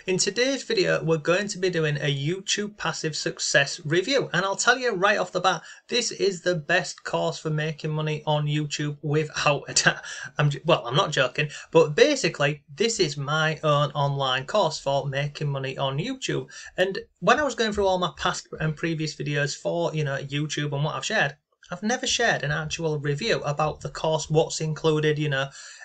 In today's video, we're going to be doing a YouTube passive success review, and I'll tell you right off the bat, this is the best course for making money on YouTube without a I'm not joking, but basically this is my own online course for making money on YouTube. And when I was going through all my past and previous videos for YouTube and what I've shared, I've never shared an actual review about the course, what's included,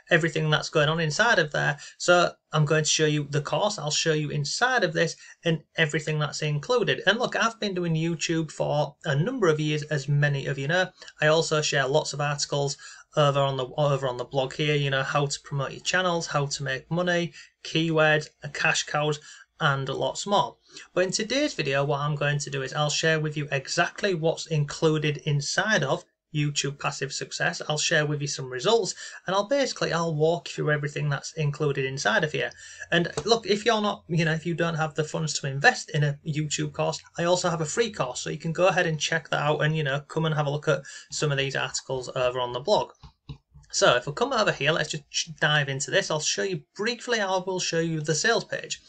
everything that's going on inside of there. So I'm going to show you the course, I'll show you inside of this and everything that's included. And look, I've been doing YouTube for a number of years, as many of you know. I also share lots of articles over on the blog here, how to promote your channels, how to make money, keywords, cash cows, and lots more. But in today's video, what I'm going to do is I'll share with you exactly what's included inside of YouTube passive success. I'll share with you some results, and I'll walk you through everything that's included inside of here. And look, if you're not, if you don't have the funds to invest in a YouTube course, I also have a free course, so you can go ahead and check that out and come and have a look at some of these articles over on the blog. So if we come over here, let's just dive into this. I'll show you briefly, I will show you the sales page.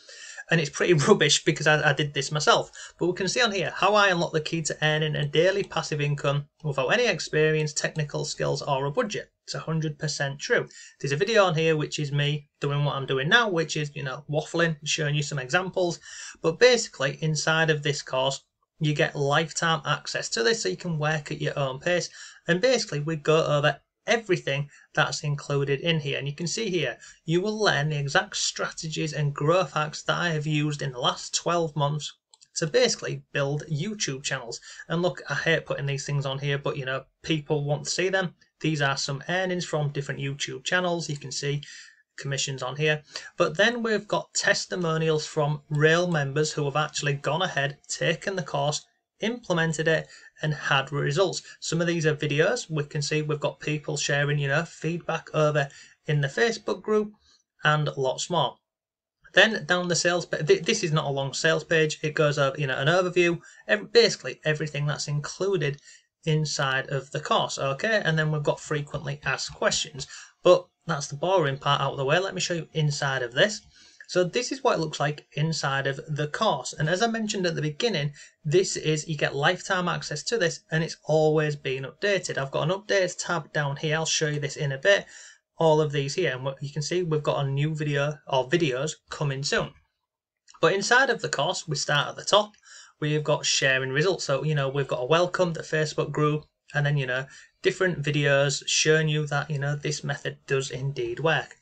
And it's pretty rubbish because I did this myself. But we can see on here how I unlock the key to earning a daily passive income without any experience, technical skills or a budget. It's 100% true. There's a video on here which is me doing what I'm doing now, which is, waffling, showing you some examples. But basically inside of this course, you get lifetime access to this so you can work at your own pace. And basically we go over everything that's included in here, and you can see here you will learn the exact strategies and growth hacks that I have used in the last 12 months to basically build YouTube channels. And look, I hate putting these things on here, but people want to see them. These are some earnings from different YouTube channels. You can see commissions on here, but then we've got testimonials from real members who have actually gone ahead, taken the course, implemented it and had results. Some of these are videos. We can see we've got people sharing feedback over in the Facebook group and lots more. Then down the sales page, this is not a long sales page, it goes over an overview, basically everything that's included inside of the course. Okay, and then we've got frequently asked questions, but that's the boring part out of the way. Let me show you inside of this. So this is what it looks like inside of the course, and as I mentioned at the beginning, you get lifetime access to this, and it's always being updated. I've got an updates tab down here. I'll show you this in a bit. All of these here, and you can see we've got a new video or videos coming soon. But inside of the course, we start at the top. We've got sharing results. So we've got a welcome, the Facebook group, and then different videos showing you that this method does indeed work.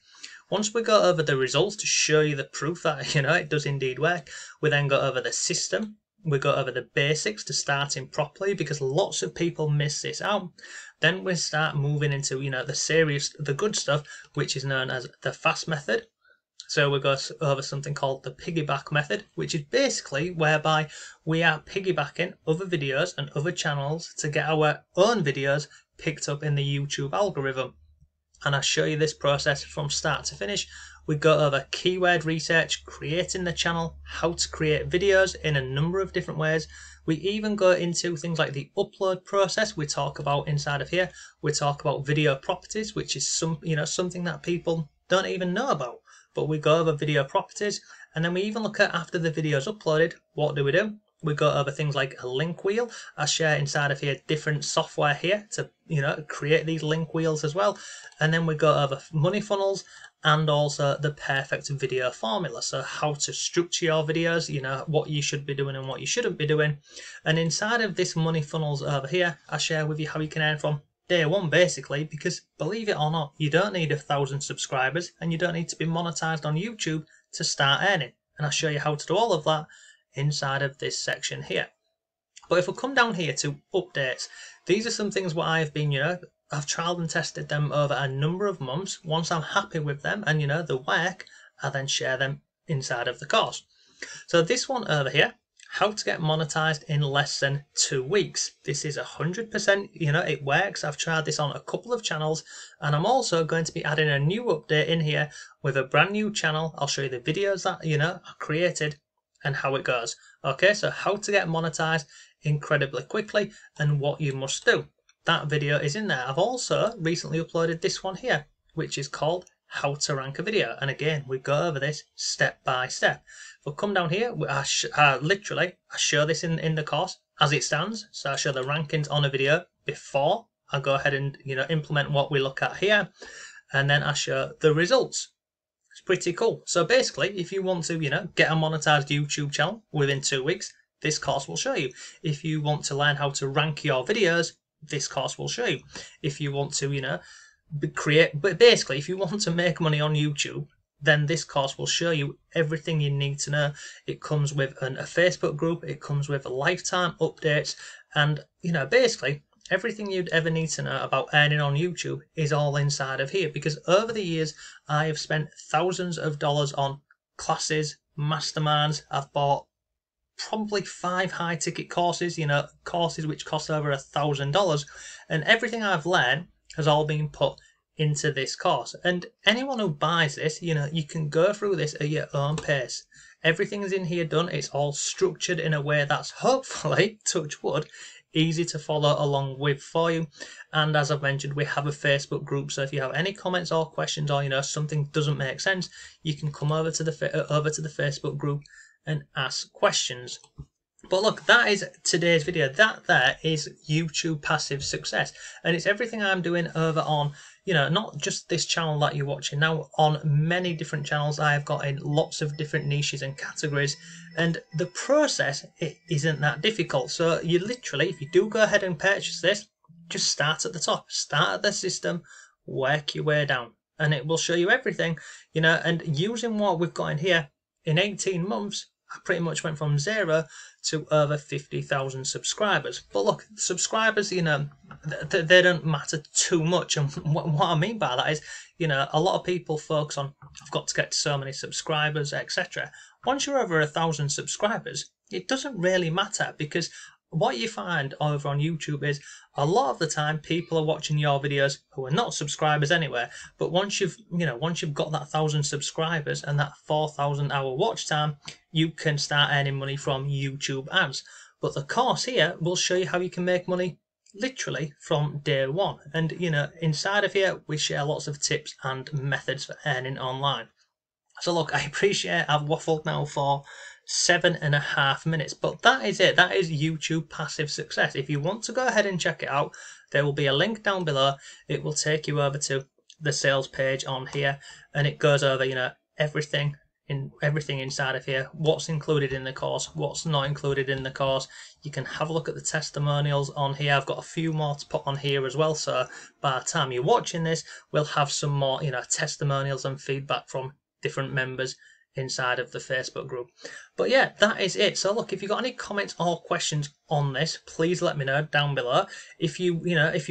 Once we go over the results to show you the proof that it does indeed work, we then go over the system, we go over the basics to starting properly, because lots of people miss this out. Then we start moving into the good stuff, which is known as the fast method. So we go over something called the piggyback method, which is basically whereby we are piggybacking other videos and other channels to get our own videos picked up in the YouTube algorithm. And I'll show you this process from start to finish. We go over keyword research, creating the channel, how to create videos in a number of different ways. We even go into things like the upload process. We talk about inside of here. We talk about video properties, which is something that people don't even know about. But we go over video properties, and then we even look at after the video is uploaded, what do? We go over things like a link wheel. I share inside of here different software here to create these link wheels as well. And then we go over money funnels and also the perfect video formula. So how to structure your videos, what you should be doing and what you shouldn't be doing. And inside of this money funnels over here, I share with you how you can earn from day one basically, because believe it or not, you don't need 1,000 subscribers and you don't need to be monetized on YouTube to start earning. And I'll show you how to do all of that inside of this section here. But if we come down here to updates, these are some things what I've been, I've trialed and tested them over a number of months. Once I'm happy with them and the work, I then share them inside of the course. So this one over here, how to get monetized in less than 2 weeks. This is 100%, it works. I've tried this on a couple of channels, and I'm also going to be adding a new update in here with a brand new channel. I'll show you the videos that, I created and how it goes. Okay, so how to get monetized incredibly quickly and what you must do. That video is in there. I've also recently uploaded this one here, which is called how to rank a video. And again, we go over this step by step. If we come down here, I show this in the course as it stands. So I show the rankings on a video before I go ahead and implement what we look at here, and then I show the results. It's pretty cool. So basically, if you want to get a monetized YouTube channel within 2 weeks, this course will show you. If you want to learn how to rank your videos, this course will show you. If you want to but basically, if you want to make money on YouTube, then this course will show you everything you need to know. It comes with a Facebook group, it comes with lifetime updates, and basically everything you'd ever need to know about earning on YouTube is all inside of here, because over the years I have spent thousands of dollars on classes, masterminds. I've bought probably 5 high ticket courses, courses which cost over $1,000, and everything I've learned has all been put into this course. And anyone who buys this, you can go through this at your own pace. Everything's in here done. It's all structured in a way that's hopefully, touch wood, easy to follow along with for you. And as I've mentioned, we have a Facebook group, so if you have any comments or questions, or something doesn't make sense, you can come over to the Facebook group and ask questions. But look, that is today's video. That there is YouTube passive success, and it's everything I'm doing over on not just this channel that you're watching now, on many different channels I have got in lots of different niches and categories, and the process, it isn't that difficult. So you literally, if you do go ahead and purchase this, just start at the top, start at the system, work your way down, and it will show you everything, and using what we've got in here, in 18 months I pretty much went from 0 to over 50,000 subscribers. But look, subscribers, they don't matter too much. And what I mean by that is, a lot of people focus on, I've got to get to so many subscribers, etc. Once you're over 1,000 subscribers, it doesn't really matter, because what you find over on YouTube is a lot of the time people are watching your videos who are not subscribers anyway. But once you've got that 1,000 subscribers and that 4,000 hour watch time, you can start earning money from YouTube ads. But the course here will show you how you can make money literally from day one. And inside of here we share lots of tips and methods for earning online. So look, I appreciate I've waffled now for 7.5 minutes, but that is it. That is YouTube passive success. If you want to go ahead and check it out, there will be a link down below. It will take you over to the sales page on here, and it goes over everything inside of here, what's included in the course, what's not included in the course. You can have a look at the testimonials on here. I've got a few more to put on here as well, so by the time you're watching this, we'll have some more testimonials and feedback from different members inside of the Facebook group. But yeah, that is it. So look, if you've got any comments or questions on this, please let me know down below. If you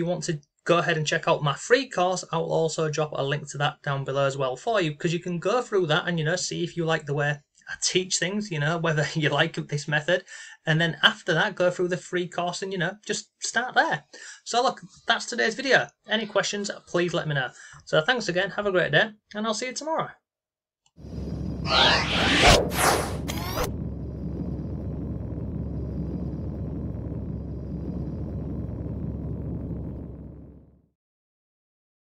want to go ahead and check out my free course, I will also drop a link to that down below as well for you, because you can go through that and see if you like the way I teach things, whether you like this method, and then after that go through the free course and just start there. So look, that's today's video. Any questions, please let me know. So thanks again, have a great day, and I'll see you tomorrow.